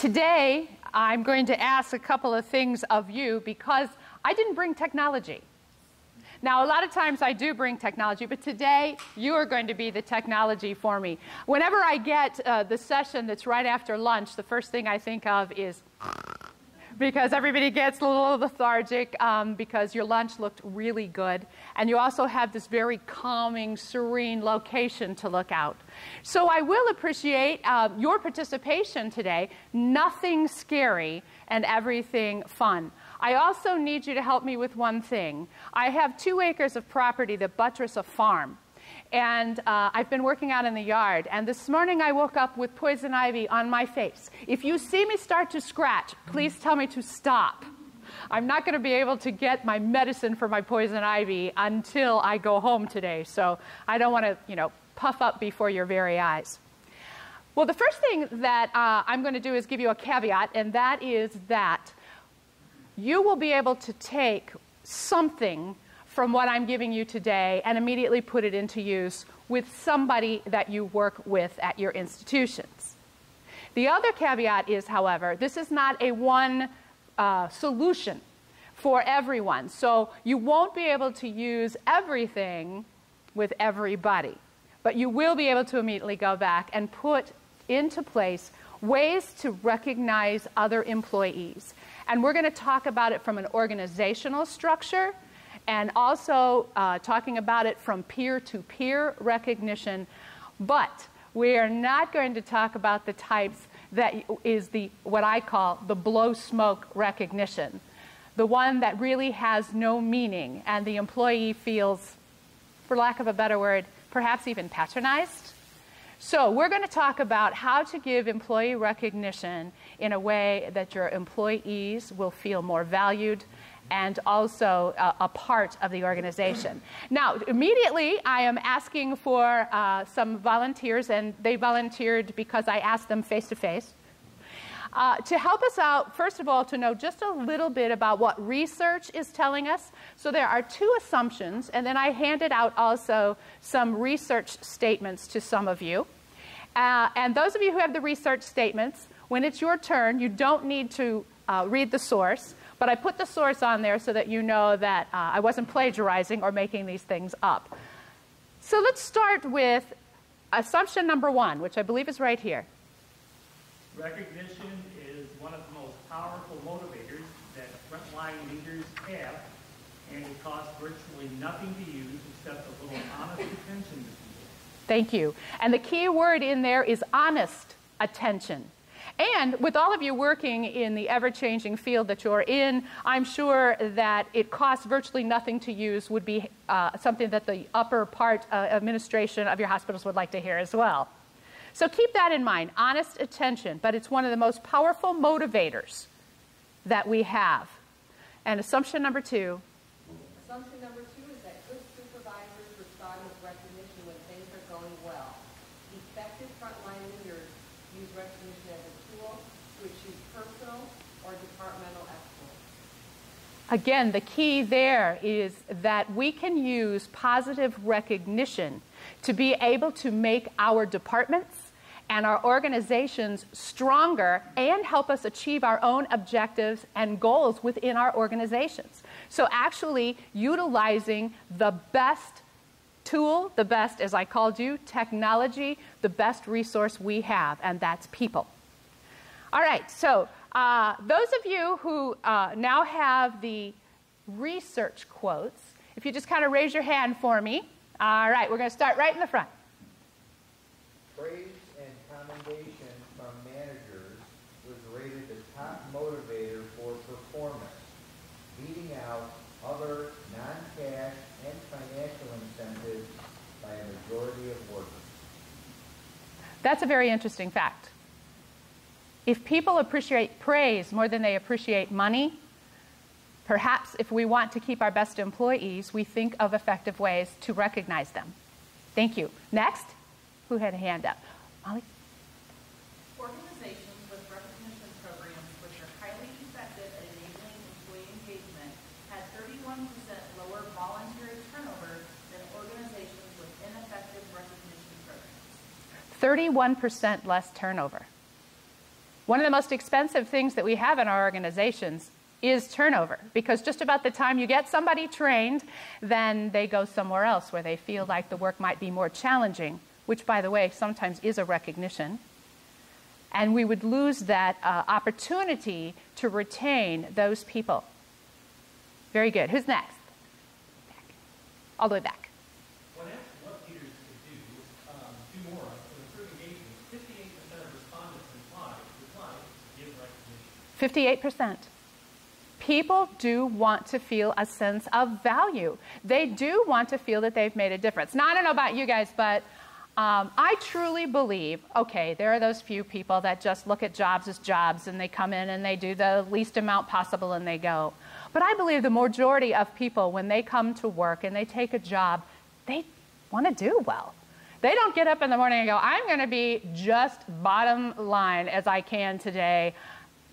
Today, I'm going to ask a couple of things of you because I didn't bring technology. Now, a lot of times I do bring technology, but today you are going to be the technology for me. Whenever I get the session that's right after lunch, the first thing I think of is because everybody gets a little lethargic because your lunch looked really good. And you also have this very calming, serene location to look out. So I will appreciate your participation today. Nothing scary and everything fun. I also need you to help me with one thing. I have 2 acres of property that buttress a farm. And I've been working out in the yard. And this morning I woke up with poison ivy on my face. If you see me start to scratch, please tell me to stop. I'm not going to be able to get my medicine for my poison ivy until I go home today. So I don't want to, puff up before your very eyes. Well, the first thing that I'm going to do is give you a caveat, and that is that you will be able to take something from what I'm giving you today and immediately put it into use with somebody that you work with at your institutions. The other caveat is, however, this is not a one solution for everyone. So you won't be able to use everything with everybody. But you will be able to immediately go back and put into place ways to recognize other employees. And we're going to talk about it from an organizational structure and also talking about it from peer-to-peer recognition. But we are not going to talk about the types that is what I call the blow smoke recognition, the one that really has no meaning and the employee feels, for lack of a better word, perhaps even patronized. So we're going to talk about how to give employee recognition in a way that your employees will feel more valued and also a part of the organization. Now, immediately, I am asking for some volunteers, and they volunteered because I asked them face-to-face, to help us out, first of all, to know just a little bit about what research is telling us. So there are 2 assumptions, and then I handed out also some research statements to some of you. And those of you who have the research statements, when it's your turn, you don't need to read the source. But I put the source on there so that you know that I wasn't plagiarizing or making these things up. So let's start with assumption number 1, which I believe is right here. Recognition is one of the most powerful motivators that frontline leaders have, and it costs virtually nothing to use except a little honest attention to people. Thank you. And the key word in there is honest attention. And with all of you working in the ever-changing field that you're in, I'm sure that it costs virtually nothing to use would be something that the upper part administration of your hospitals would like to hear as well. So keep that in mind, honest attention, but it's one of the most powerful motivators that we have. And assumption number 2. Assumption number 2 is that good supervisors respond with recognition when things are going well. Effective frontline leaders use recognition as a tool to achieve personal or departmental excellence. Again, the key there is that we can use positive recognition to be able to make our departments and our organizations stronger and help us achieve our own objectives and goals within our organizations. So actually utilizing the best tool, the best, as I called you, technology, the best resource we have, and that's people. All right, so those of you who now have the research quotes, if you just kind of raise your hand for me. All right, we're going to start right in the front. Praise and commendation from managers was rated the top motivator for performance, beating out other non-cash and financial incentives by a majority of workers. That's a very interesting fact. If people appreciate praise more than they appreciate money, perhaps if we want to keep our best employees, we think of effective ways to recognize them. Thank you. Next, who had a hand up? Molly? Organizations with recognition programs which are highly effective at enabling employee engagement had 31% lower voluntary turnover than organizations with ineffective recognition programs. 31% less turnover. One of the most expensive things that we have in our organizations is turnover, because just about the time you get somebody trained, then they go somewhere else where they feel like the work might be more challenging, which, by the way, sometimes is a recognition. And we would lose that opportunity to retain those people. Very good. Who's next? Back. All the way back. When asked what leaders could do more to improve engagement, 58% of respondents replied, give recognition. 58%. People do want to feel a sense of value. They do want to feel that they've made a difference. Now, I don't know about you guys, but I truly believe, okay, there are those few people that just look at jobs as jobs, and they come in and they do the least amount possible and they go. But I believe the majority of people, when they come to work and they take a job, they want to do well. They don't get up in the morning and go, I'm going to be just bottom line as I can today.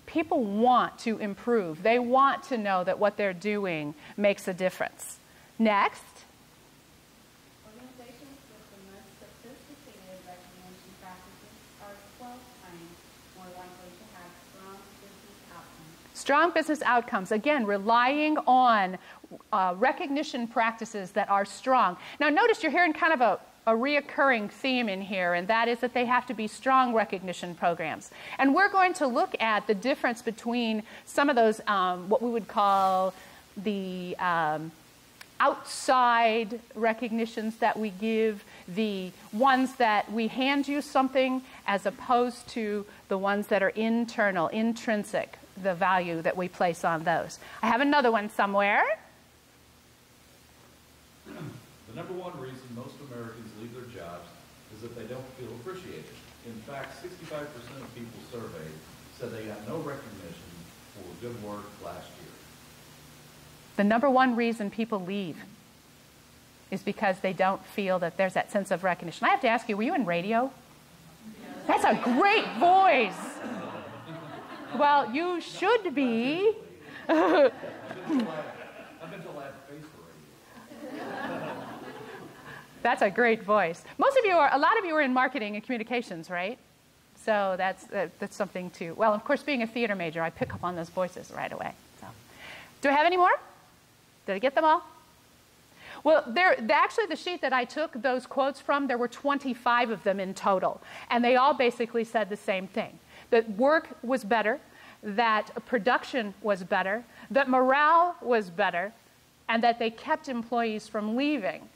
People want to improve. They want to know that what they're doing makes a difference. Next. Organizations with the most sophisticated recognition practices are 12 times more likely to have strong business outcomes. Strong business outcomes, again, relying on recognition practices that are strong. Now, notice you're hearing kind of a reoccurring theme in here, and that is that they have to be strong recognition programs. And we're going to look at the difference between some of those, what we would call the outside recognitions that we give, the ones that we hand you something, as opposed to the ones that are internal, intrinsic, the value that we place on those. I have another one somewhere. The number one reason most Americans leave their jobs is that they don't feel appreciated. In fact, 65% of people surveyed said they got no recognition for good work last year. The number one reason people leave is because they don't feel that there's that sense of recognition. I have to ask you, were you in radio? That's a great voice. Well, you should be. I've been told I have a face for radio. That's a great voice. A lot of you are in marketing and communications, right? So that's something too. Well, of course, being a theater major, I pick up on those voices right away. So, do I have any more? Did I get them all? Well, actually, the sheet that I took those quotes from, there were 25 of them in total. And they all basically said the same thing. That work was better, that production was better, that morale was better, and that they kept employees from leaving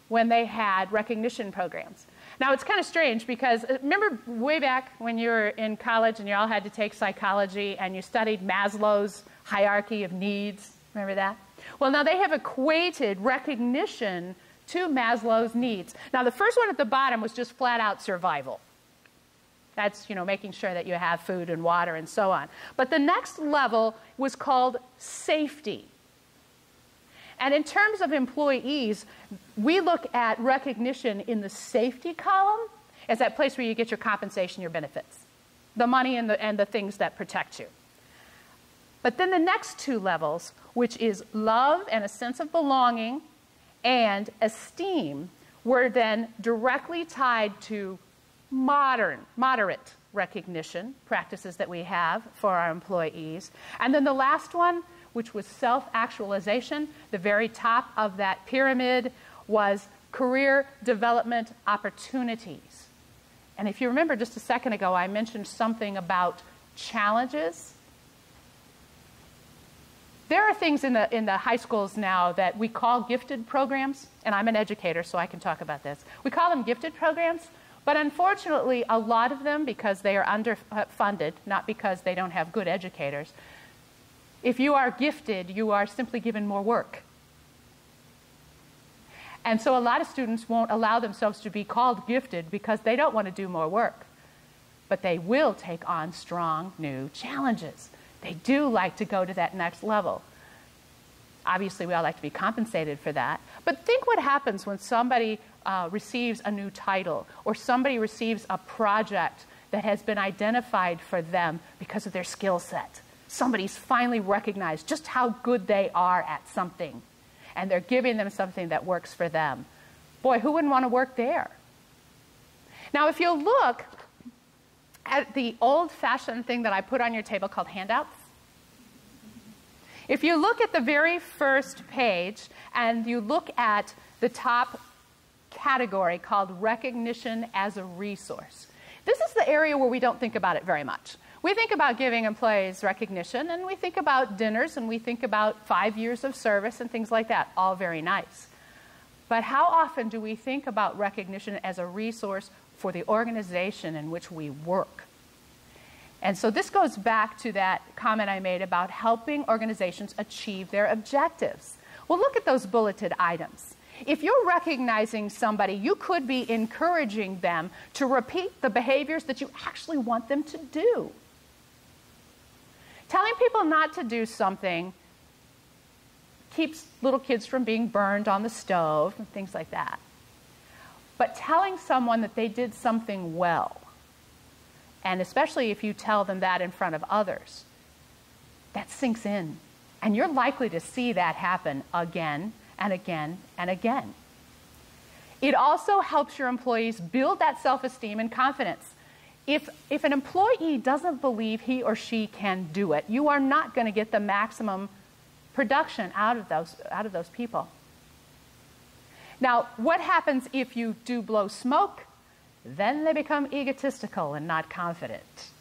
when they had recognition programs. Now, it's kind of strange because remember way back when you were in college and you all had to take psychology and you studied Maslow's hierarchy of needs? Remember that? Well, now they have equated recognition to Maslow's needs. Now, the first one at the bottom was just flat out survival. That's, making sure that you have food and water and so on. But the next level was called safety. And in terms of employees, we look at recognition in the safety column as that place where you get your compensation, your benefits, the money and the things that protect you. But then the next two levels, which is love and a sense of belonging and esteem, were then directly tied to moderate recognition practices that we have for our employees. And then the last one, which was self-actualization, the very top of that pyramid, was career development opportunities. And if you remember just a second ago, I mentioned something about challenges. There are things in the high schools now that we call gifted programs, and I'm an educator, so I can talk about this. We call them gifted programs, but unfortunately, a lot of them, because they are underfunded, not because they don't have good educators, if you are gifted, you are simply given more work. And so a lot of students won't allow themselves to be called gifted because they don't want to do more work. But they will take on strong new challenges. They do like to go to that next level. Obviously, we all like to be compensated for that. But think what happens when somebody receives a new title or somebody receives a project that has been identified for them because of their skill set. Somebody's finally recognized just how good they are at something, and they're giving them something that works for them. Boy, who wouldn't want to work there? Now, if you look at the old-fashioned thing that I put on your table called handouts? If you look at the very first page and you look at the top category called recognition as a resource, this is the area where we don't think about it very much. We think about giving employees recognition, and we think about dinners, and we think about 5 years of service and things like that, all very nice. But how often do we think about recognition as a resource for the organization in which we work? And so this goes back to that comment I made about helping organizations achieve their objectives. Well, look at those bulleted items. If you're recognizing somebody, you could be encouraging them to repeat the behaviors that you actually want them to do. Telling people not to do something keeps little kids from being burned on the stove and things like that. But telling someone that they did something well, and especially if you tell them that in front of others, that sinks in. And you're likely to see that happen again and again and again. It also helps your employees build that self-esteem and confidence. If an employee doesn't believe he or she can do it, you are not going to get the maximum production out of those people. Now, what happens if you do blow smoke? Then they become egotistical and not confident.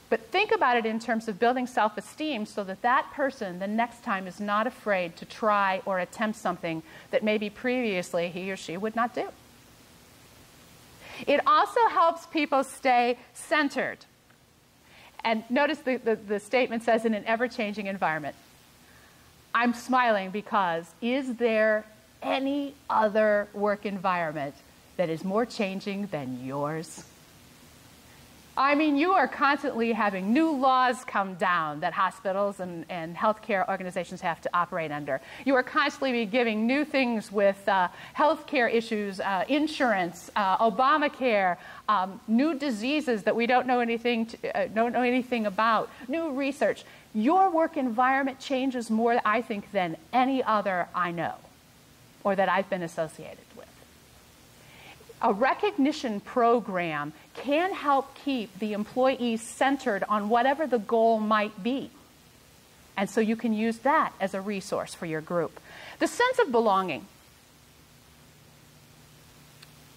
But think about it in terms of building self-esteem so that that person the next time is not afraid to try or attempt something that maybe previously he or she would not do. It also helps people stay centered. And notice the statement says, in an ever-changing environment. I'm smiling because is there any other work environment that is more changing than yours? I mean, you are constantly having new laws come down that hospitals and healthcare organizations have to operate under. You are constantly giving new things with healthcare issues, insurance, Obamacare, new diseases that we don't know anything about, new research. Your work environment changes more, I think, than any other I know or that I've been associated with. A recognition program can help keep the employees centered on whatever the goal might be. And so you can use that as a resource for your group. The sense of belonging.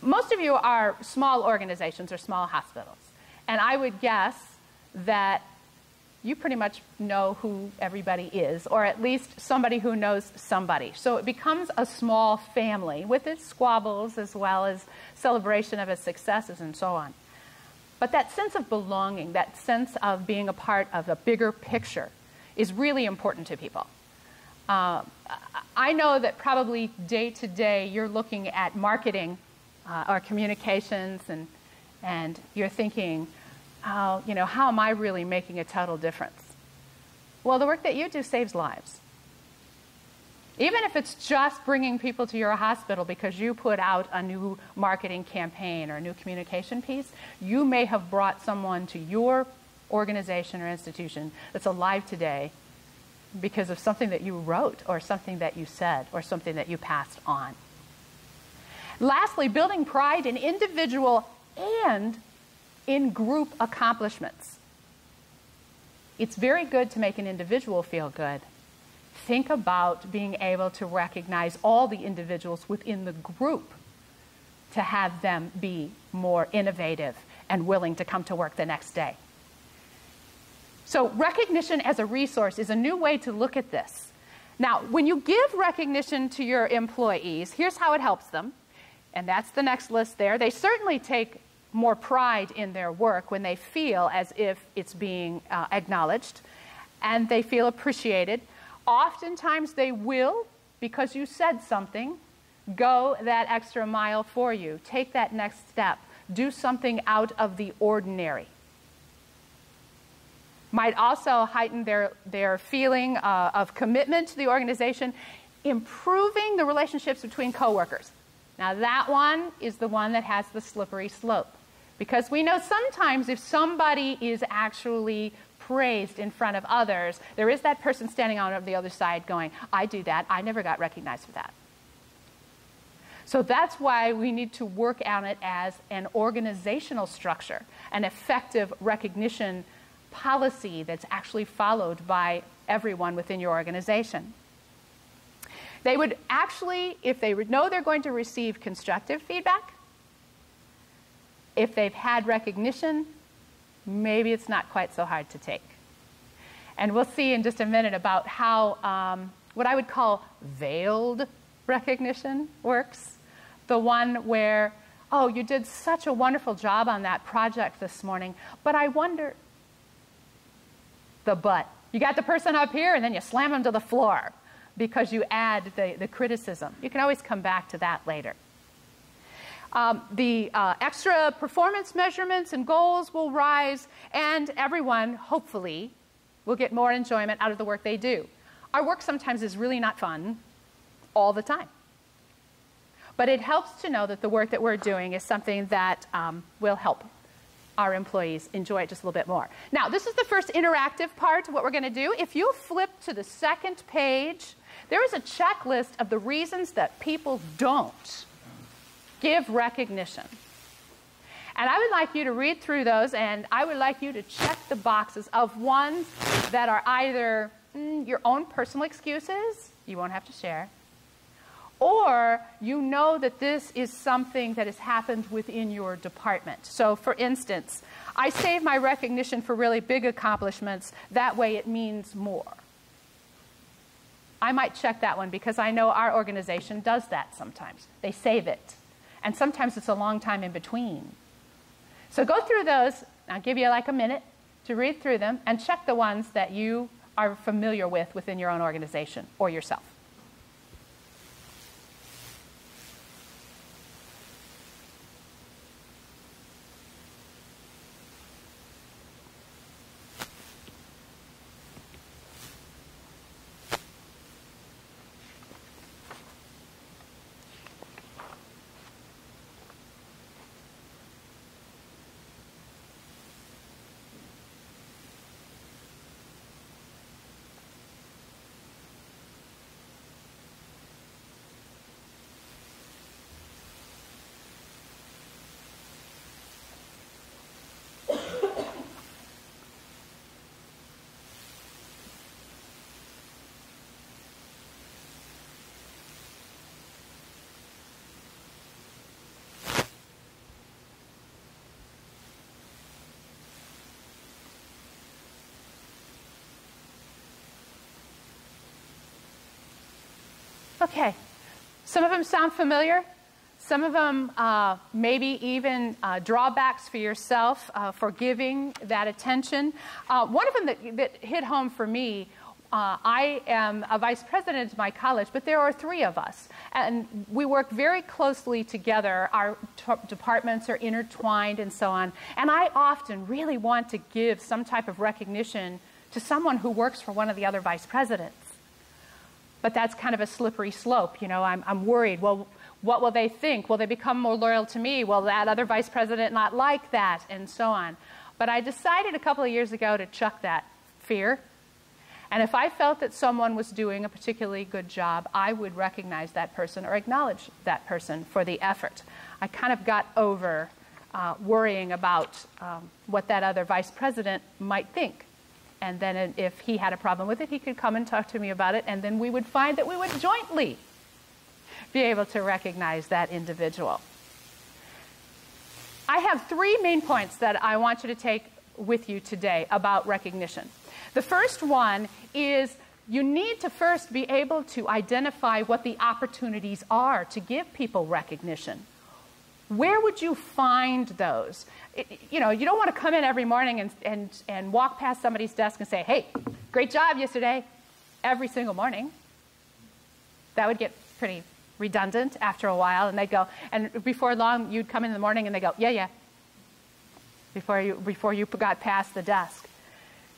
Most of you are small organizations or small hospitals. And I would guess that you pretty much know who everybody is, or at least somebody who knows somebody. So it becomes a small family with its squabbles as well as celebration of its successes and so on. But that sense of belonging, that sense of being a part of a bigger picture is really important to people. I know that probably day to day you're looking at marketing or communications and you're thinking, how am I really making a total difference? Well, the work that you do saves lives. Even if it's just bringing people to your hospital because you put out a new marketing campaign or a new communication piece, you may have brought someone to your organization or institution that's alive today because of something that you wrote or something that you said or something that you passed on. Lastly, building pride in individual and in group accomplishments. It's very good to make an individual feel good. Think about being able to recognize all the individuals within the group to have them be more innovative and willing to come to work the next day. So recognition as a resource is a new way to look at this. Now, when you give recognition to your employees, here's how it helps them. And that's the next list there. They certainly take more pride in their work when they feel as if it's being acknowledged and they feel appreciated. Oftentimes they will, because you said something, go that extra mile for you. Take that next step. Do something out of the ordinary. Might also heighten their feeling of commitment to the organization, improving the relationships between coworkers. Now that one is the one that has the slippery slope. Because we know sometimes if somebody is actually praised in front of others, there is that person standing on the other side going, I do that, I never got recognized for that. So that's why we need to work on it as an organizational structure, an effective recognition policy that's actually followed by everyone within your organization. They would actually, if they know they're going to receive constructive feedback, if they've had recognition, maybe it's not quite so hard to take. And we'll see in just a minute about how what I would call veiled recognition works. The one where, oh, you did such a wonderful job on that project this morning, but I wonder, the but. You got the person up here and then you slam them to the floor because you add the criticism. You can always come back to that later. The extra performance measurements and goals will rise, and everyone, hopefully, will get more enjoyment out of the work they do. Our work sometimes is really not fun all the time. But it helps to know that the work that we're doing is something that will help our employees enjoy it just a little bit more. Now, this is the first interactive part of what we're going to do. If you flip to the second page, there is a checklist of the reasons that people don't give recognition. And I would like you to read through those, and I would like you to check the boxes of ones that are either your own personal excuses, you won't have to share, or you know that this is something that has happened within your department. So, for instance, I save my recognition for really big accomplishments. That way it means more. I might check that one because I know our organization does that sometimes. They save it. And sometimes it's a long time in between. So go through those. I'll give you like a minute to read through them and check the ones that you are familiar with within your own organization or yourself. Okay, some of them sound familiar. Some of them maybe even drawbacks for yourself for giving that attention. One of them that hit home for me, I am a vice president of my college, but there are 3 of us. And we work very closely together. Our departments are intertwined and so on. And I often really want to give some type of recognition to someone who works for one of the other vice presidents. But that's kind of a slippery slope. You know, I'm worried. Well, what will they think? Will they become more loyal to me? Will that other vice president not like that? And so on. But I decided a couple of years ago to chuck that fear. And if I felt that someone was doing a particularly good job, I would recognize that person or acknowledge that person for the effort. I kind of got over worrying about what that other vice president might think. And then if he had a problem with it, he could come and talk to me about it, and then we would find that we would jointly be able to recognize that individual. I have 3 main points that I want you to take with you today about recognition. The first one is you need to first be able to identify what the opportunities are to give people recognition. Where would you find those? You know, you don't want to come in every morning and walk past somebody's desk and say, hey, great job yesterday, every single morning. That would get pretty redundant after a while, and they'd go, and before long, you'd come in the morning and they go, yeah, before you got past the desk.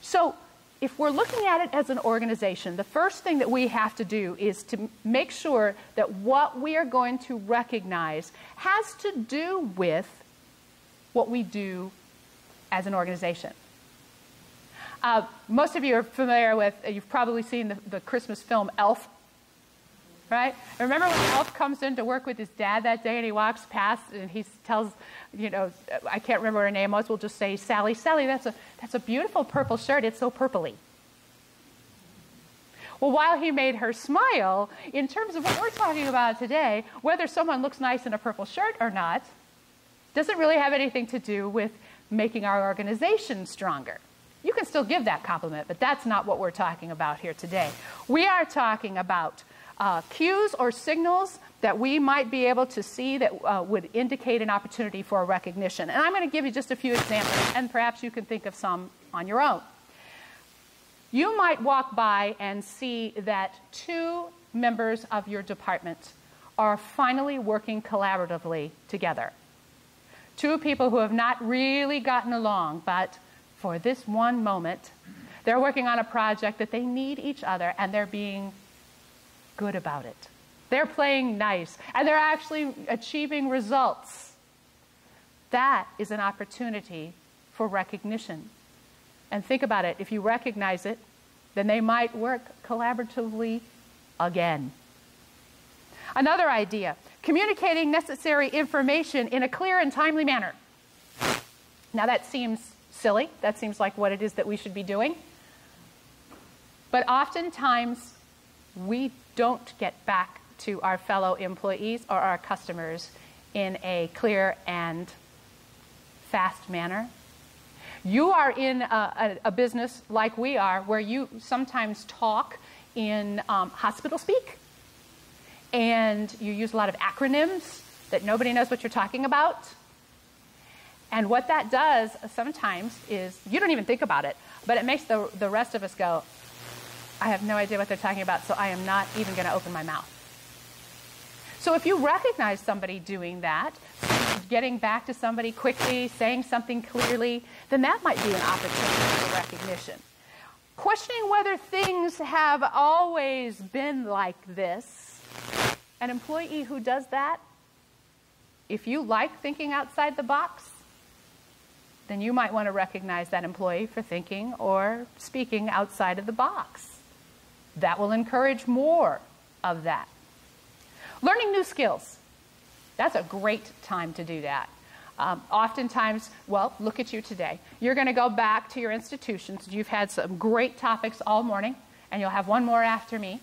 So if we're looking at it as an organization, the first thing that we have to do is to make sure that what we are going to recognize has to do with what we do as an organization. Most of you are familiar with, you've probably seen the Christmas film Elf. right? Remember when Elf comes in to work with his dad that day and he walks past and he tells, you know, I can't remember what her name was, we'll just say, Sally, Sally, that's a beautiful purple shirt. It's so purpley. Well, while he made her smile, in terms of what we're talking about today, whether someone looks nice in a purple shirt or not doesn't really have anything to do with making our organization stronger. You can still give that compliment, but that's not what we're talking about here today. We are talking about cues or signals that we might be able to see that would indicate an opportunity for a recognition. And I'm going to give you just a few examples, and perhaps you can think of some on your own. You might walk by and see that two members of your department are finally working collaboratively together. Two people who have not really gotten along, but for this one moment, they're working on a project that they need each other, and they're being good about it. They're playing nice, and they're actually achieving results. That is an opportunity for recognition. And think about it. If you recognize it, then they might work collaboratively again. Another idea, communicating necessary information in a clear and timely manner. Now that seems silly. That seems like what it is that we should be doing. But oftentimes, we don't get back to our fellow employees or our customers in a clear and fast manner. You are in a business like we are, where you sometimes talk in hospital speak, and you use a lot of acronyms that nobody knows what you're talking about. And what that does sometimes is, you don't even think about it, but it makes the rest of us go, I have no idea what they're talking about, so I am not even going to open my mouth. So if you recognize somebody doing that, getting back to somebody quickly, saying something clearly, then that might be an opportunity for recognition. Questioning whether things have always been like this. An employee who does that, if you like thinking outside the box, then you might want to recognize that employee for thinking or speaking outside of the box. That will encourage more of that. Learning new skills. That's a great time to do that. Oftentimes, well, look at you today. You're going to go back to your institutions. You've had some great topics all morning, and you'll have one more after me.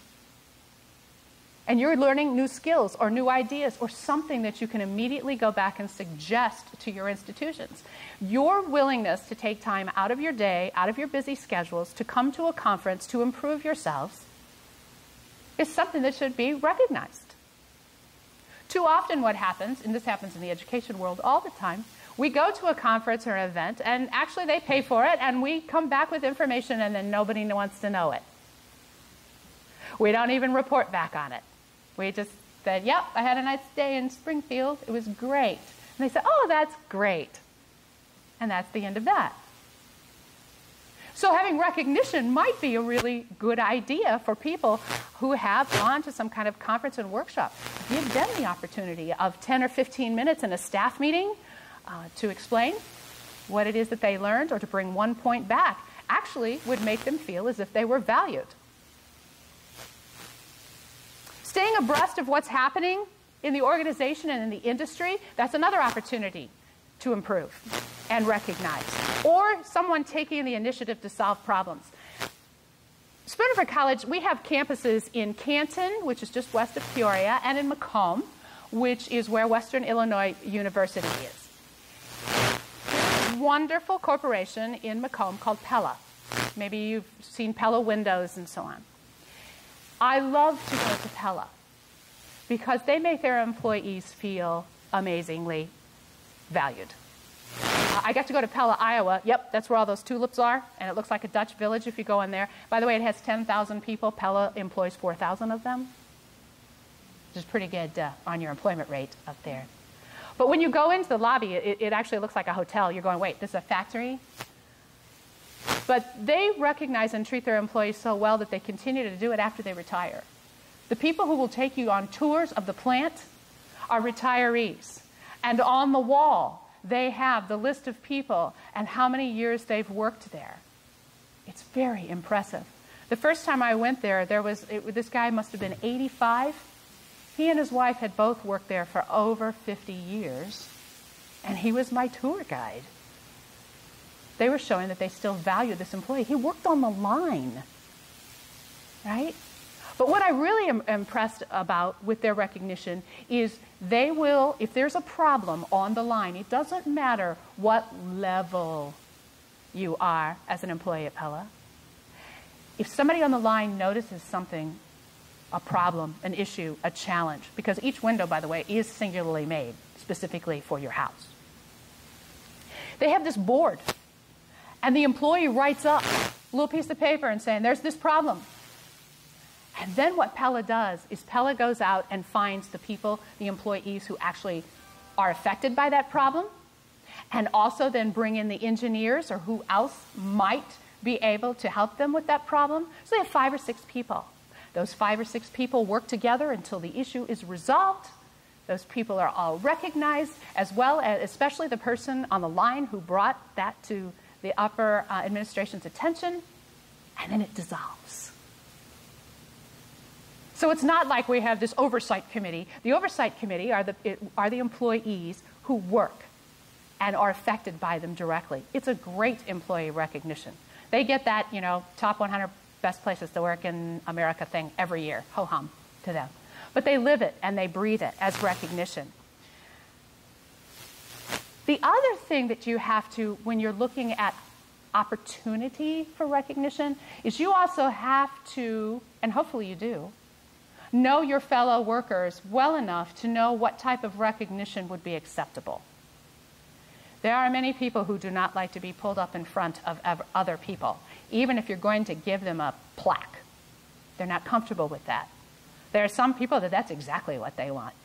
And you're learning new skills or new ideas or something that you can immediately go back and suggest to your institutions. Your willingness to take time out of your day, out of your busy schedules, to come to a conference to improve yourselves is something that should be recognized. Too often what happens, and this happens in the education world all the time, we go to a conference or an event, and actually they pay for it, and we come back with information, and then nobody wants to know it. We don't even report back on it. We just said, yep, I had a nice day in Springfield. It was great. And they said, oh, that's great. And that's the end of that. So having recognition might be a really good idea for people who have gone to some kind of conference and workshop. Give them the opportunity of 10 or 15 minutes in a staff meeting to explain what it is that they learned, or to bring one point back. Actually would make them feel as if they were valued. Staying abreast of what's happening in the organization and in the industry, that's another opportunity to improve and recognize. Or someone taking the initiative to solve problems. Spoonerford College, we have campuses in Canton, which is just west of Peoria, and in Macomb, which is where Western Illinois University is. There's a wonderful corporation in Macomb called Pella. Maybe you've seen Pella windows and so on. I love to go to Pella because they make their employees feel amazingly valued. I got to go to Pella, Iowa. Yep, that's where all those tulips are, and it looks like a Dutch village if you go in there. By the way, it has 10,000 people. Pella employs 4,000 of them, which is pretty good on your employment rate up there. But when you go into the lobby, it actually looks like a hotel. You're going, wait, this is a factory? But they recognize and treat their employees so well that they continue to do it after they retire. The people who will take you on tours of the plant are retirees. And on the wall, they have the list of people and how many years they've worked there. It's very impressive. The first time I went there, this guy must have been 85, He and his wife had both worked there for over 50 years, and he was my tour guide. They were showing that they still value this employee. He worked on the line, right? But what I really am impressed about with their recognition is they will, if there's a problem on the line, it doesn't matter what level you are as an employee at Pella. If somebody on the line notices something, a problem, an issue, a challenge, because each window, by the way, is singularly made specifically for your house. They have this board, and the employee writes up a little piece of paper and saying, there's this problem. And then what Pella does is Pella goes out and finds the people, the employees who actually are affected by that problem, and also then bring in the engineers or who else might be able to help them with that problem. So they have 5 or 6 people. Those 5 or 6 people work together until the issue is resolved. Those people are all recognized, as well as especially the person on the line who brought that to the upper administration's attention, and then it dissolves. So it's not like we have this oversight committee. The oversight committee are the employees who work and are affected by them directly. It's a great employee recognition. They get that, top 100 best places to work in America thing every year. Ho-hum to them. But they live it and they breathe it as recognition. The other thing that you have to, when you're looking at opportunity for recognition, is you also have to, and hopefully you do, know your fellow workers well enough to know what type of recognition would be acceptable. There are many people who do not like to be pulled up in front of other people, even if you're going to give them a plaque. They're not comfortable with that. There are some people that's exactly what they want.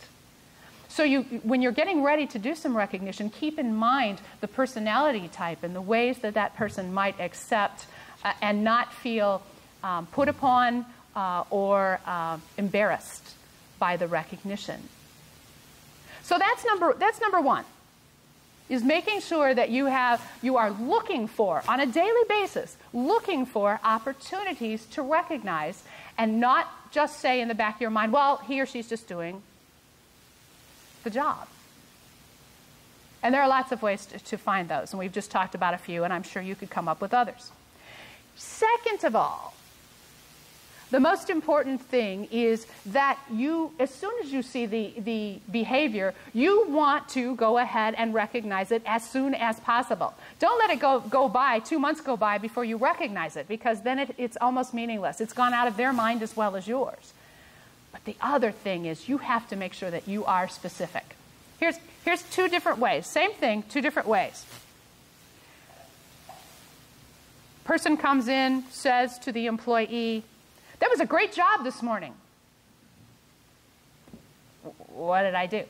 So when you're getting ready to do some recognition, keep in mind the personality type and the ways that that person might accept and not feel put upon or embarrassed by the recognition. So that's number one, is making sure that you are looking for, on a daily basis, looking for opportunities to recognize and not just say in the back of your mind, well, he or she's just doing the job. And there are lots of ways to find those, and we've just talked about a few, and I'm sure you could come up with others. Second of all, the most important thing is that you, as soon as you see the behavior, you want to go ahead and recognize it as soon as possible. Don't let it go by, 2 months go by before you recognize it, because then it's almost meaningless. It's gone out of their mind as well as yours. But the other thing is you have to make sure that you are specific. Here's 2 different ways. Same thing, 2 different ways. Person comes in, says to the employee, "That was a great job this morning." What did I do?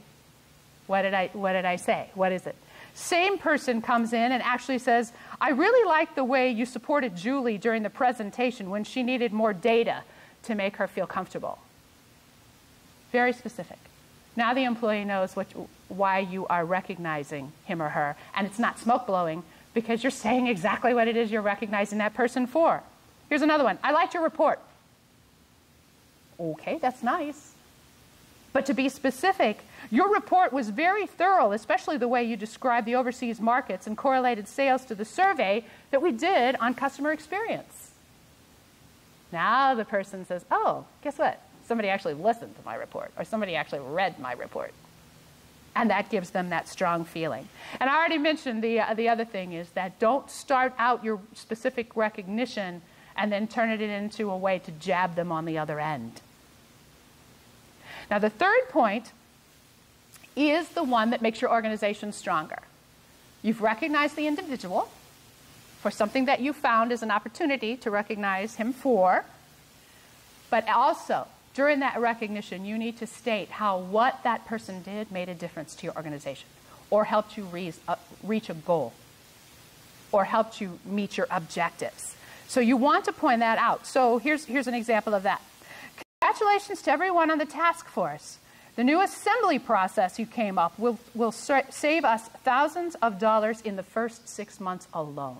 What did I say? What is it? Same person comes in and actually says, "I really liked the way you supported Julie during the presentation when she needed more data to make her feel comfortable." Very specific. Now the employee knows why you are recognizing him or her, and it's not smoke blowing because you're saying exactly what it is you're recognizing that person for. Here's another one. "I liked your report." Okay, that's nice. But to be specific, your report was very thorough, especially the way you described the overseas markets and correlated sales to the survey that we did on customer experience. Now the person says, "Oh, guess what? Somebody actually listened to my report, or somebody actually read my report." And that gives them that strong feeling. And I already mentioned the other thing is that don't start out your specific recognition and then turn it into a way to jab them on the other end. Now, the third point is the one that makes your organization stronger. You've recognized the individual for something that you found as an opportunity to recognize him for, but also, during that recognition, you need to state how what that person did made a difference to your organization, or helped you reach a goal, or helped you meet your objectives. So you want to point that out. So here's an example of that. Congratulations to everyone on the task force. The new assembly process you came up will save us thousands of dollars in the first 6 months alone.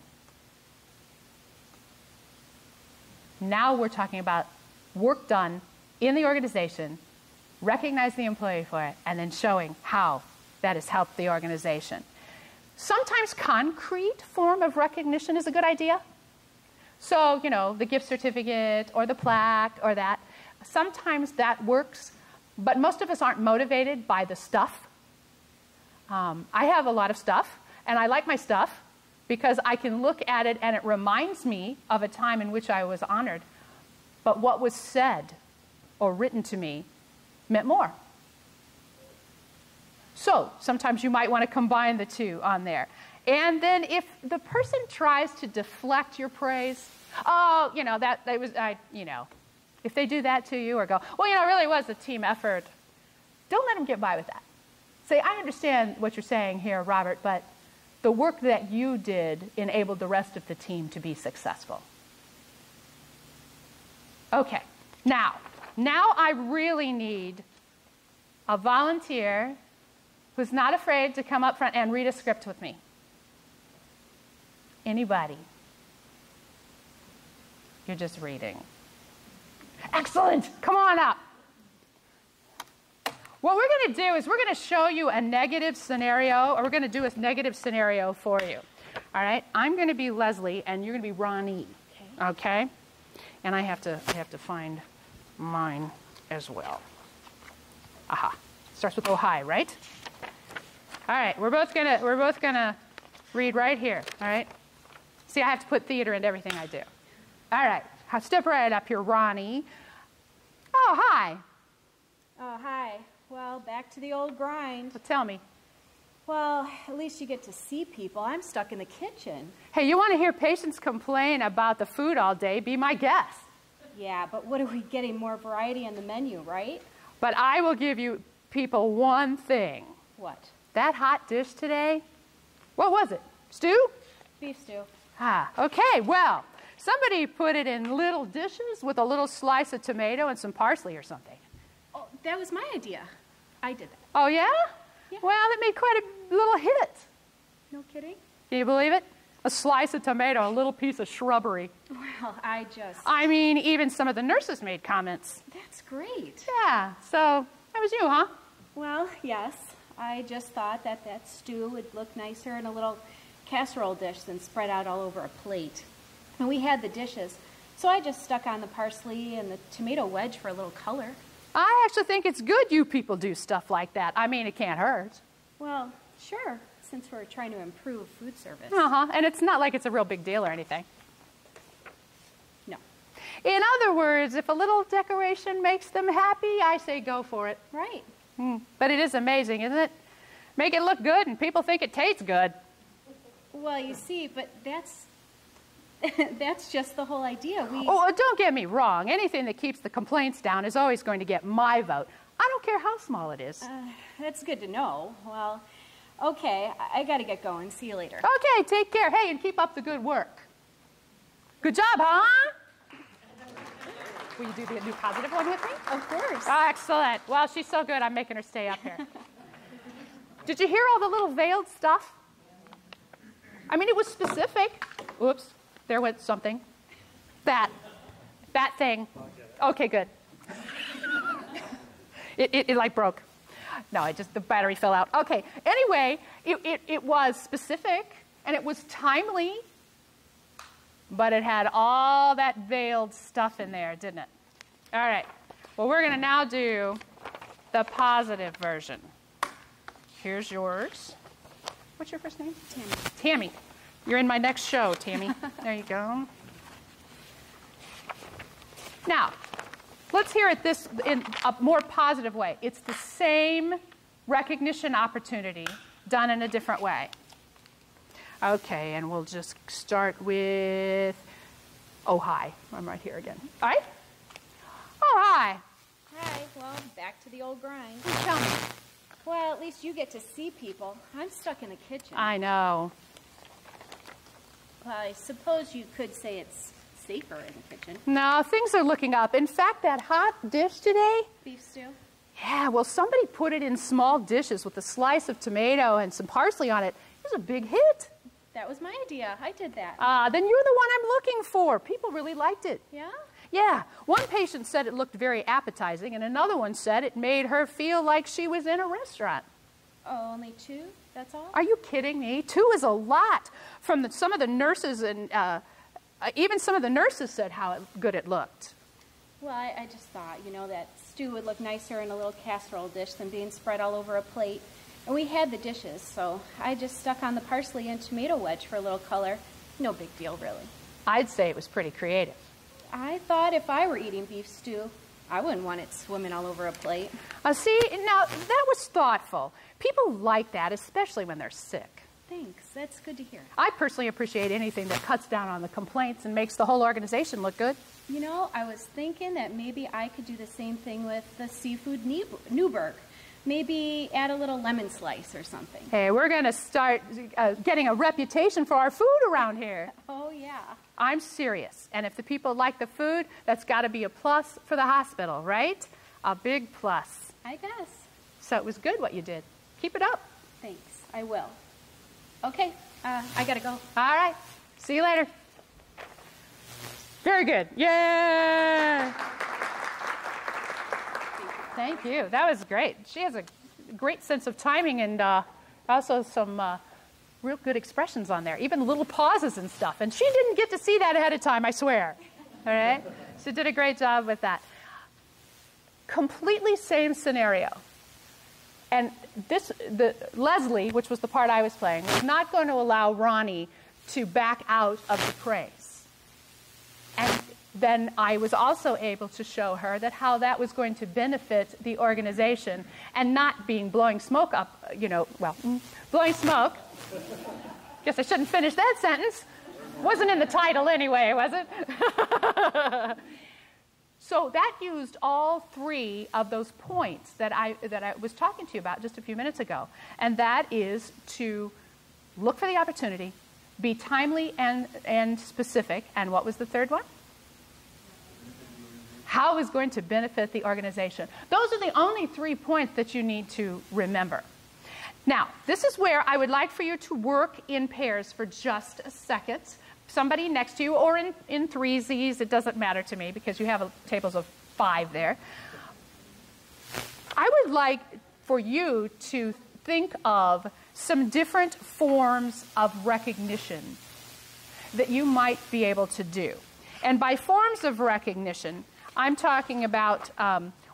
Now we're talking about work done in the organization recognize the employee for it, and then showing how that has helped the organization. Sometimes concrete form of recognition is a good idea. So, you know, the gift certificate or the plaque or that. Sometimes that works, but most of us aren't motivated by the stuff. I have a lot of stuff, and I like my stuff because I can look at it and it reminds me of a time in which I was honored. But what was said or written to me meant more. So sometimes you might want to combine the two on there. And then if the person tries to deflect your praise, oh, you know, that was, you know, if they do that to you or go, well, you know, it really was a team effort, don't let them get by with that. Say, I understand what you're saying here, Robert, but the work that you did enabled the rest of the team to be successful. Okay, now I really need a volunteer who's not afraid to come up front and read a script with me. Anybody? You're just reading. Excellent! Come on up. What we're going to do is we're going to show you a negative scenario, or we're going to do a negative scenario for you. All right? I'm going to be Leslie, and you're going to be Ronnie. Okay? And I have to find mine as well. Aha. Starts with oh hi, right? All right. We're both gonna read right here. All right. See, I have to put theater into everything I do. All right. Step right up here, Ronnie. Oh hi. Oh hi. Well, back to the old grind. Well, tell me. Well, at least you get to see people. I'm stuck in the kitchen. Hey, you want to hear patients complain about the food all day? Be my guest. Yeah, but what are we getting? More variety on the menu, right? But I will give you people one thing. What? That hot dish today, what was it? Stew? Beef stew. Ah, okay, well, somebody put it in little dishes with a little slice of tomato and some parsley or something. Oh, that was my idea. I did that. Oh, yeah? Yeah. Well, it made quite a little hit. No kidding? Can you believe it? A slice of tomato, a little piece of shrubbery. Well, I mean, even some of the nurses made comments. That's great. Yeah, so that was you, huh? Well, yes. I just thought that stew would look nicer in a little casserole dish than spread out all over a plate. And we had the dishes, so I just stuck on the parsley and the tomato wedge for a little color. I actually think it's good you people do stuff like that. I mean, it can't hurt. Well, sure, since we're trying to improve food service. Uh-huh, and it's not like it's a real big deal or anything. No. In other words, if a little decoration makes them happy, I say go for it. Right. But it is amazing, isn't it? Make it look good and people think it tastes good. Well, you see, but that's just the whole idea. Oh, don't get me wrong. Anything that keeps the complaints down is always going to get my vote. I don't care how small it is. That's good to know. Well, okay, I got to get going. See you later. Okay, take care. Hey, and keep up the good work. Good job, huh? Will you do the new positive one with me? Of course. Excellent. Well, she's so good, I'm making her stay up here. Did you hear all the little veiled stuff? I mean, it was specific. Oops, there went something. That thing. Okay, good. It like broke. No, the battery fell out. Okay, anyway, it was specific, and it was timely, but it had all that veiled stuff in there, didn't it? All right. Well, we're going to now do the positive version. Here's yours. What's your first name? Tammy. Tammy. You're in my next show, Tammy. There you go. Now, let's hear it this in a more positive way. It's the same recognition opportunity done in a different way. Okay, and we'll just start with, oh, hi. I'm right here again. All right? Oh, hi. Hi. Well, back to the old grind. Tell me. Well, at least you get to see people. I'm stuck in the kitchen. I know. Well, I suppose you could say it's safer in the kitchen. No, things are looking up. In fact, that hot dish today, Beef stew? yeah, well, somebody put it in small dishes with a slice of tomato and some parsley on it. It was a big hit. That was my idea. I did that. Then you're the one I'm looking for. People really liked it. Yeah? Yeah, one patient said it looked very appetizing, and another one said it made her feel like she was in a restaurant. Oh, only 2? That's all? Are you kidding me? 2 is a lot. From some of the nurses, and even some of the nurses said how good it looked. Well, I just thought, that stew would look nicer in a little casserole dish than being spread all over a plate. And we had the dishes, so I just stuck on the parsley and tomato wedge for a little color. No big deal, really. I'd say it was pretty creative. I thought if I were eating beef stew, I wouldn't want it swimming all over a plate. See, now that was thoughtful. People like that, especially when they're sick. Thanks. That's good to hear. I personally appreciate anything that cuts down on the complaints and makes the whole organization look good. I was thinking that maybe I could do the same thing with the seafood Newburg. Maybe add a little lemon slice or something. Hey, we're going to start getting a reputation for our food around here. Oh, yeah. I'm serious. And if the people like the food, that's got to be a plus for the hospital, right? A big plus. I guess. So it was good what you did. Keep it up. Thanks. I will. Okay. I got to go. All right. See you later. Very good. Yay! Thank you. That was great. She has a great sense of timing and also some real good expressions on there, even little pauses and stuff. And she didn't get to see that ahead of time, I swear. All right? She did a great job with that. Completely same scenario. And Leslie, which was the part I was playing, was not going to allow Ronnie to back out of the praise. And then I was also able to show her that how that was going to benefit the organization and not being blowing smoke up, blowing smoke. Guess I shouldn't finish that sentence. Wasn't in the title anyway, was it? So that used all 3 of those points that I was talking to you about just a few minutes ago. And that is to look for the opportunity, be timely and specific. And what was the third one? How is going to benefit the organization. Those are the only 3 points that you need to remember. Now, this is where I would like for you to work in pairs for just a second. Somebody next to you, or in threesies, it doesn't matter to me because you have tables of 5 there. I would like for you to think of some different forms of recognition that you might be able to do. And by forms of recognition, I'm talking about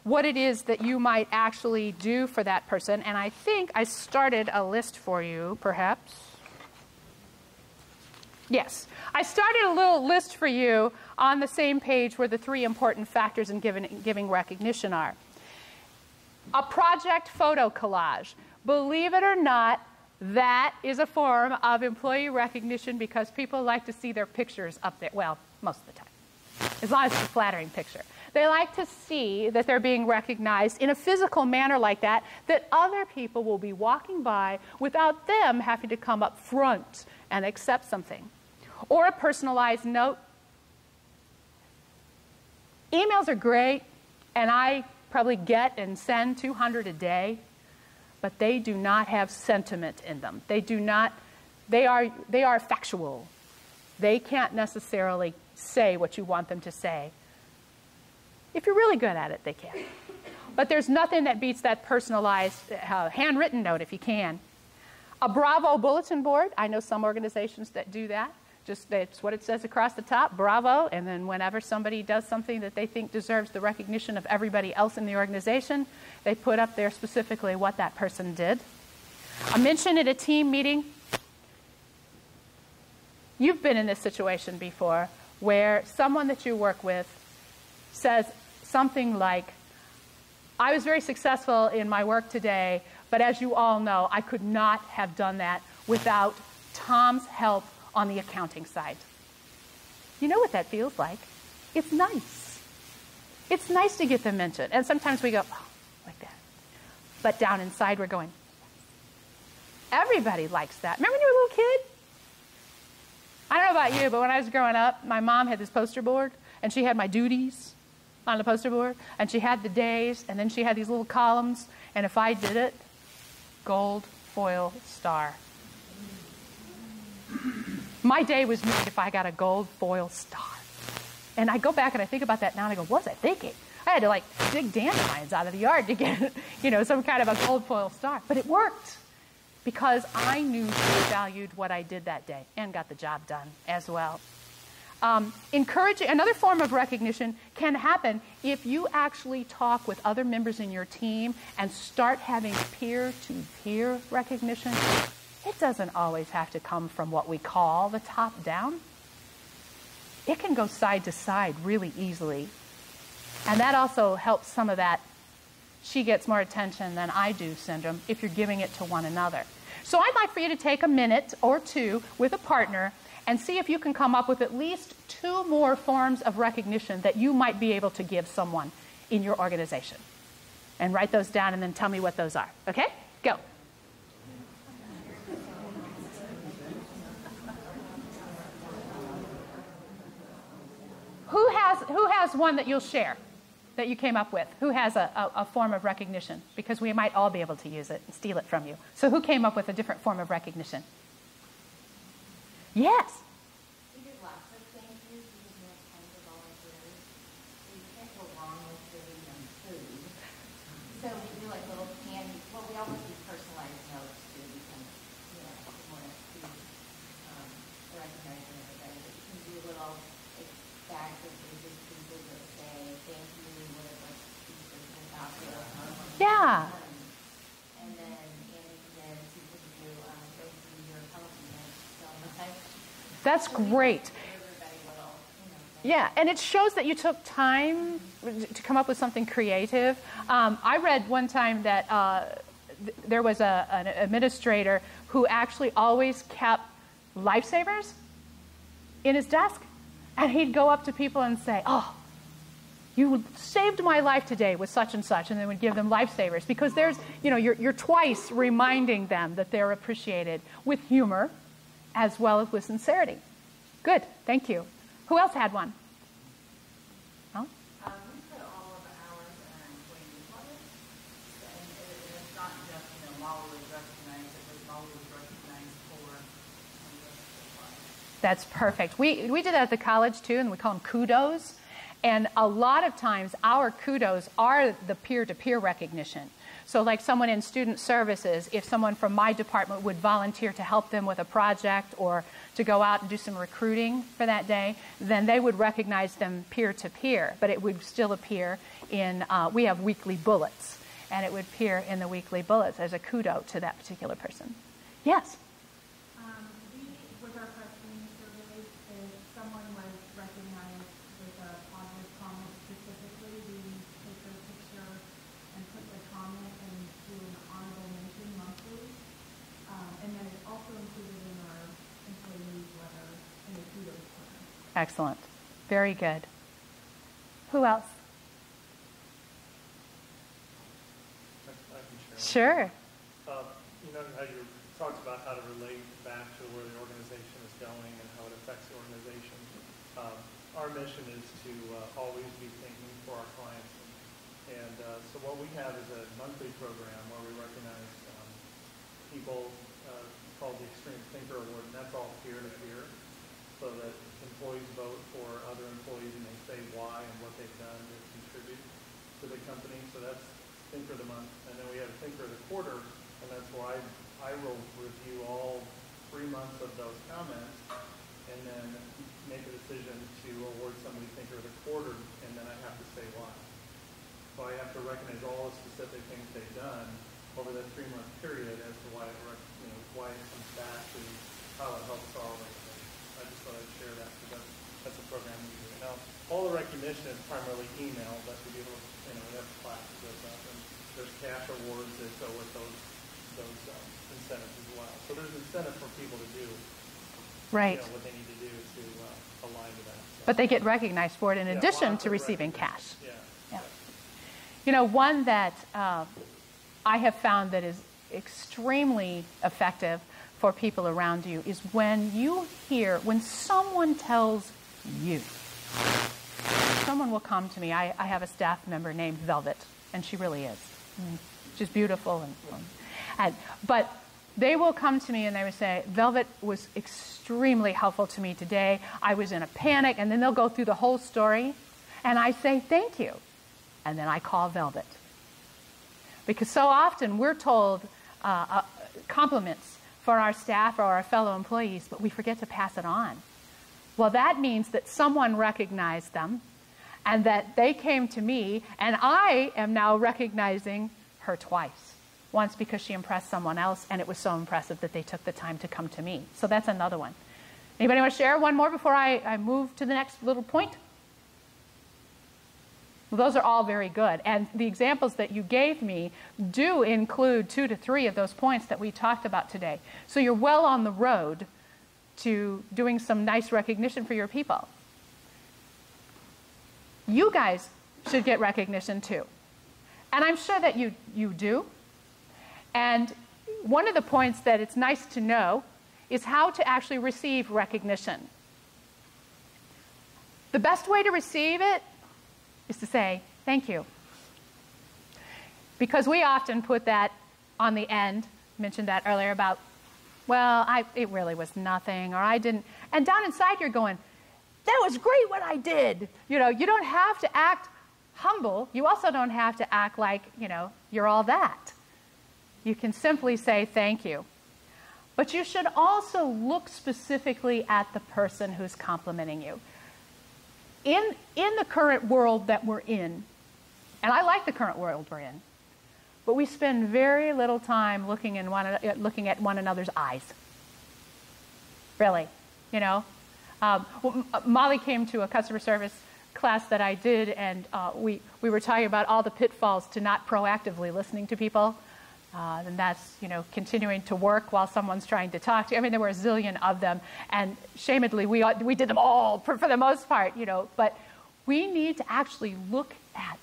what it is that you might actually do for that person. And I think I started a list for you, perhaps. Yes. I started a little list for you on the same page where the 3 important factors in giving recognition are. A project photo collage. Believe it or not, that is a form of employee recognition because people like to see their pictures up there. Well, most of the time, as long as it's a flattering picture. They like to see that they're being recognized in a physical manner like that other people will be walking by without them having to come up front and accept something. Or a personalized note. Emails are great, and I probably get and send 200 a day, but they do not have sentiment in them. They are factual. They can't necessarily say what you want them to say. If you're really good at it, they can. But there's nothing that beats that personalized handwritten note if you can. A Bravo bulletin board. I know some organizations that do that. Just that's what it says across the top, Bravo, and then whenever somebody does something that they think deserves the recognition of everybody else in the organization, they put up there specifically what that person did. A mention at a team meeting. You've been in this situation before where someone that you work with says something like, I was very successful in my work today, but as you all know, I could not have done that without Tom's help on the accounting side. You know what that feels like. It's nice. It's nice to get the mention. And sometimes we go, oh, like that. But down inside we're going, everybody likes that. Remember when you were a little kid? I don't know about you, but when I was growing up, my mom had this poster board, and she had my duties on the poster board, and she had the days, and then she had these little columns, and if I did it, gold foil star. My day was made if I got a gold foil star. And I go back and I think about that now, and I go, what was I thinking? I had to like dig dandelions out of the yard to get, some kind of a gold foil star. But it worked because I knew she valued what I did that day and got the job done as well. Encouraging, another form of recognition can happen if you actually talk with other members in your team and start having peer-to-peer recognition. It doesn't always have to come from what we call the top down. It can go side to side really easily. And that also helps some of that she gets more attention than I do syndrome if you're giving it to one another. So I'd like for you to take a minute or two with a partner and see if you can come up with at least 2 more forms of recognition that you might be able to give someone in your organization. And write those down and then tell me what those are. Okay? Go. Who has one that you'll share that you came up with? Who has a form of recognition? Because we might all be able to use it and steal it from you. So who came up with a different form of recognition? Yes. We did lots of thank yous because we have tons of volunteers. So you can't go wrong with giving them food. So we do like little candy. Well, we always do personalized notes too because, we want to see recognizing everybody. But you can do little bags of just pieces that say thank you, whatever pieces about it. Yeah. And then Andy can do your compliment. So That's great. Yeah, and it shows that you took time to come up with something creative. I read one time that there was an administrator who actually always kept lifesavers in his desk. And he'd go up to people and say, oh, you saved my life today with such and such, and then would give them lifesavers. Because there's, you're twice reminding them that they're appreciated with humor as well as with sincerity. Good, thank you. Who else had one? Oh? We put all of ours in our employee newsletter, and it's not just, Molly was recognized, it was Molly was recognized for. That's perfect. We did that at the college too, and we call them kudos. And a lot of times our kudos are the peer-to-peer recognition. So like someone in student services, if someone from my department would volunteer to help them with a project or to go out and do some recruiting for that day, then they would recognize them peer-to-peer. But it would still appear in, we have weekly bullets, and it would appear in the weekly bullets as a kudo to that particular person. Yes? With our freshman surveys, if someone was recognized with a positive comment specifically, we take their picture and put the comment and do an honorable mention monthly. And then it's also included in our employee newsletter in the kudos corner. Excellent. Very good. Who else? I can share. Sure. You know how you talked about how to relate back to where the organization is going and how it affects the organization. Our mission is to always be thinking for our clients. And so what we have is a monthly program where we recognize people called the Extreme Thinker Award, and that's all peer-to-peer, so that employees vote for other employees and they say why and what they've done to contribute to the company. So that's Thinker of the Month. And then we have Thinker of the Quarter, and that's where I will review all 3 months of those comments and then make a decision to award somebody Thinker of the Quarter, and then I have to say why. So I have to recognize all the specific things they've done over that 3-month period as to why why it comes back to how it helps our organization. I just thought I'd share that because that's a program we do. Now, all the recognition is primarily email, but we do we have classes that goes up, and there's cash awards that go with those incentives as well. So there's incentive for people to do Right. what they need to do to align to that. So, But they get recognized for it in addition lots to of receiving recognition. cash. Yeah. One that I have found that is extremely effective for people around you is when someone tells you. Someone will come to me. I have a staff member named Velvet, and she really is. She's beautiful. But They will come to me and they would say, Velvet was extremely helpful to me today. I was in a panic, and then they'll go through the whole story, and I say, thank you. And then I call Velvet. Because so often we're told compliments for our staff or our fellow employees, but we forget to pass it on. Well, that means that someone recognized them, and that they came to me, and I am now recognizing her twice. Once because she impressed someone else, and it was so impressive that they took the time to come to me. So that's another one. Anybody want to share one more before I move to the next little point? Well, those are all very good. And the examples that you gave me do include 2 to 3 of those points that we talked about today. So you're well on the road to doing some nice recognition for your people. You guys should get recognition too. And I'm sure that you do. And one of the points that it's nice to know is how to actually receive recognition. The best way to receive it is to say, thank you. Because we often put that on the end, mentioned that earlier about, well, it really was nothing, or I didn't. And down inside you're going, that was great what I did. You know, you don't have to act humble. You also don't have to act like, you're all that. You can simply say thank you. But you should also look specifically at the person who's complimenting you. In the current world that we're in, and I like the current world we're in, but we spend very little time looking at one another's eyes. Really, Molly came to a customer service class that I did, and we were talking about all the pitfalls to not proactively listening to people. And that's, continuing to work while someone's trying to talk to you. I mean, there were a zillion of them, and shamedly, we did them all for the most part, But we need to actually look at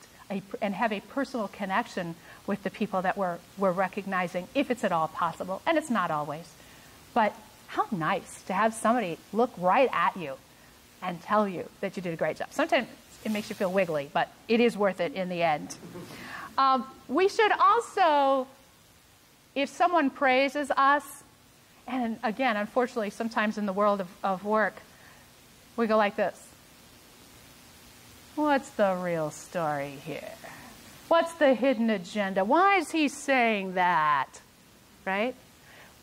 and have a personal connection with the people that we're recognizing, if it's at all possible. And it's not always. But how nice to have somebody look right at you and tell you that you did a great job. Sometimes it makes you feel wiggly, but it is worth it in the end. We should also, if someone praises us, and again, unfortunately, sometimes in the world of work, we go like this. What's the real story here? What's the hidden agenda? Why is he saying that? Right?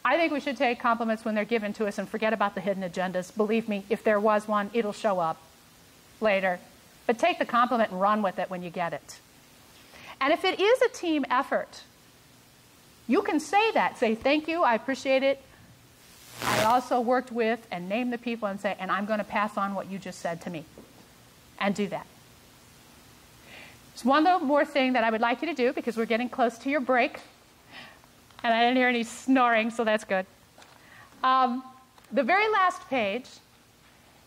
I think we should take compliments when they're given to us and forget about the hidden agendas. Believe me, if there was one, it'll show up later. But take the compliment and run with it when you get it. And if it is a team effort, you can say that. Say, thank you, I appreciate it. I also worked with, and name the people and say, and I'm going to pass on what you just said to me. And do that. There's one more thing that I would like you to do, because we're getting close to your break. And I didn't hear any snoring, so that's good. The very last page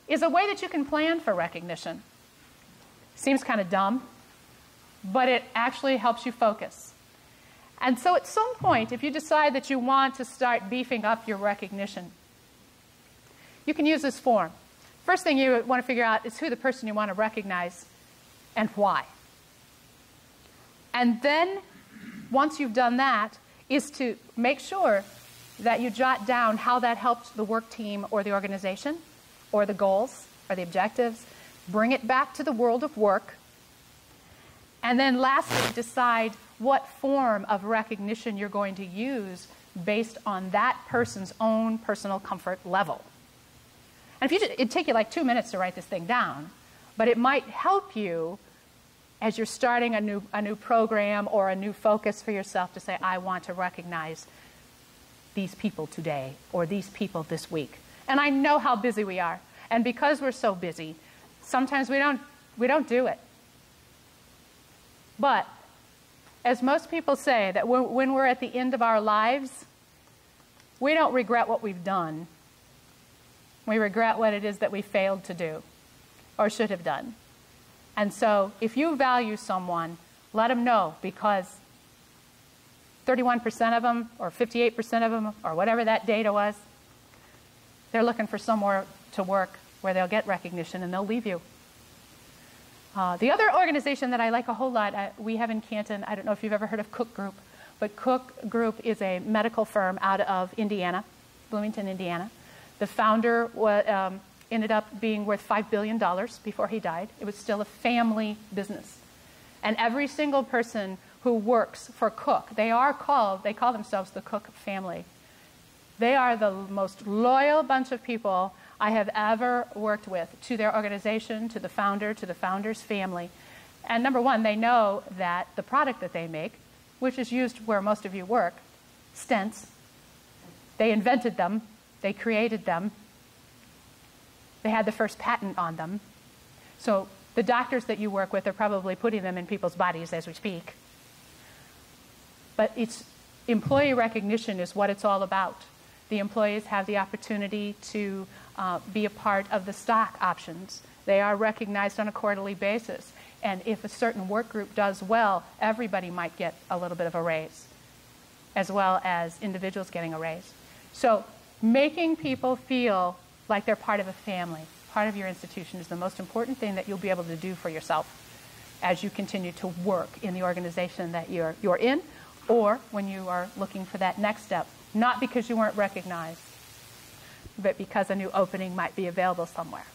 is a way that you can plan for recognition. Seems kind of dumb, but it actually helps you focus. And so at some point, if you decide that you want to start beefing up your recognition, you can use this form. First thing you want to figure out is who the person you want to recognize and why. And then, once you've done that, is to make sure that you jot down how that helped the work team or the organization, or the goals, or the objectives. Bring it back to the world of work. And then lastly, decide what form of recognition you're going to use based on that person's own personal comfort level. And it'd take you like 2 minutes to write this thing down, but it might help you as you're starting a new program or a new focus for yourself to say, I want to recognize these people today or these people this week. And I know how busy we are. And because we're so busy, sometimes we don't do it. But as most people say, that when we're at the end of our lives, we don't regret what we've done. We regret what it is that we failed to do or should have done. And so if you value someone, let them know, because 31% of them or 58% of them or whatever that data was, they're looking for somewhere to work where they'll get recognition and they'll leave you. The other organization that I like a whole lot, we have in Canton, I don't know if you've ever heard of Cook Group, but Cook Group is a medical firm out of Indiana, Bloomington, Indiana. The founder ended up being worth $5 billion before he died. It was still a family business. And every single person who works for Cook, they call themselves the Cook family. They are the most loyal bunch of people I have ever worked with to their organization, to the founder, to the founder's family. And number one, they know that the product that they make, which is used where most of you work, stents, they invented them, they created them, they had the first patent on them. So the doctors that you work with are probably putting them in people's bodies as we speak. But employee recognition is what it's all about. The employees have the opportunity to be a part of the stock options. They are recognized on a quarterly basis. And if a certain work group does well, everybody might get a little bit of a raise, as well as individuals getting a raise. So making people feel like they're part of a family, part of your institution, is the most important thing that you'll be able to do for yourself as you continue to work in the organization that you're in, or when you are looking for that next step. Not because you weren't recognized, but because a new opening might be available somewhere.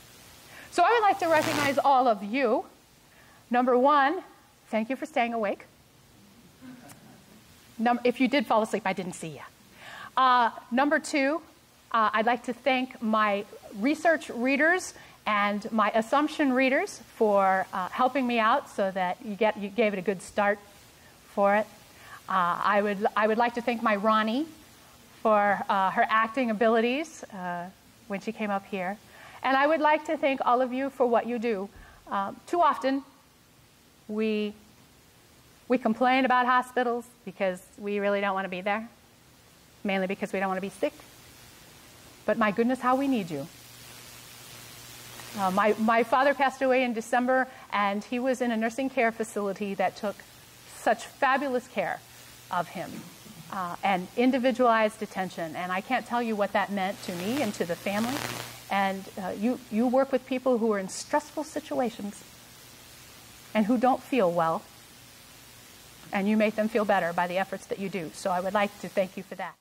So I would like to recognize all of you. Number one, thank you for staying awake. If you did fall asleep, I didn't see you. Number two, I'd like to thank my research readers and my assumption readers for helping me out so that you gave it a good start for it. I would like to thank my Ronnie for her acting abilities when she came up here. And I would like to thank all of you for what you do. Too often, we complain about hospitals because we really don't want to be there, mainly because we don't want to be sick. But my goodness, how we need you. My father passed away in December, and he was in a nursing care facility that took such fabulous care of him. And individualized attention. And I can't tell you what that meant to me and to the family. And you work with people who are in stressful situations and who don't feel well. And you make them feel better by the efforts that you do. So I would like to thank you for that.